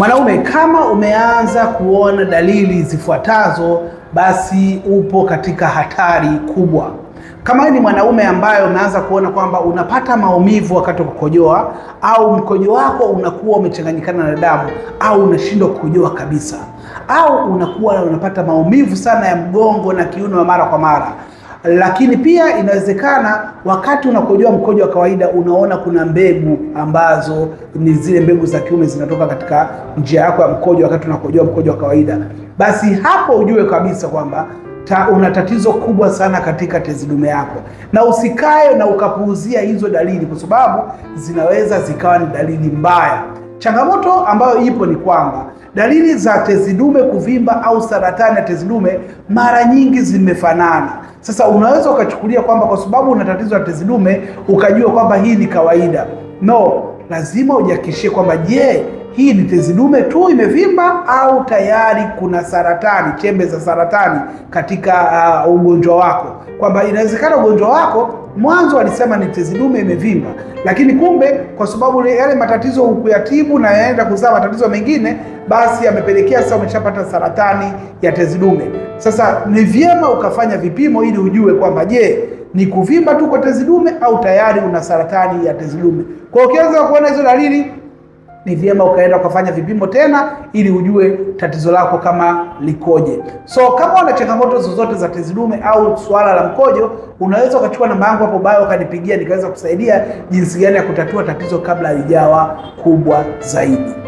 Mwanaume, kama umeanza kuona dalili zifuatazo, basi upo katika hatari kubwa. Kama ni mwanaume ambaye umeanza kuona kwamba unapata maumivu wakati wa kukojoa, au mkojo wako unakuwa umechanganyikana na damu, au unashindwa kukojoa kabisa, au unakuwa unapata maumivu sana ya mgongo na kiuno mara kwa mara, lakini pia inawezekana wakati unakojoa mkojo wa kawaida unaona kuna mbegu ambazo ni zile mbegu za kiume zinatoka katika njia yako ya mkojo wakati unakojoa mkojo wa kawaida, basi hapo ujue kabisa kwamba una tatizo kubwa sana katika tezi dume yako, na usikae na ukapuuzia hizo dalili, kwa sababu zinaweza zikawa ni dalili mbaya. Changamoto ambayo ipo ni kwamba dalili za tezi dume kuvimba au saratani ya tezi dume mara nyingi zimefanana. Sasa unaweza ukachukulia kwamba kwa sababu una tatizo la tezi dume ukajua kwamba hii ni kawaida. No, lazima ujihakikishie kwamba je, hii ni tezi dume tu imevimba au tayari kuna saratani, chembe za saratani katika ugonjwa wako. Kwamba inawezekana ugonjwa wako mwanzo alisema ni tezi dume imevimba, lakini kumbe kwa sababu yale matatizo hukuyatibu na yaenda kuzaa matatizo mengine, basi yamepelekea sasa umeshapata saratani ya tezi dume. Sasa ni vyema ukafanya vipimo ili ujue kwamba je, ni kuvimba tu kwa tezi dume au tayari una saratani ya tezi dume. Kwa hiyo ukianza kuona hizo dalili, ni vyema ukaenda ukafanya vipimo tena ili ujue tatizo lako kama likoje. So kama una changamoto zozote za tezi dume au swala la mkojo, unaweza ukachukua namba yangu hapo bio ukanipigia nikaweza kusaidia jinsi gani ya kutatua tatizo kabla halijawa kubwa zaidi.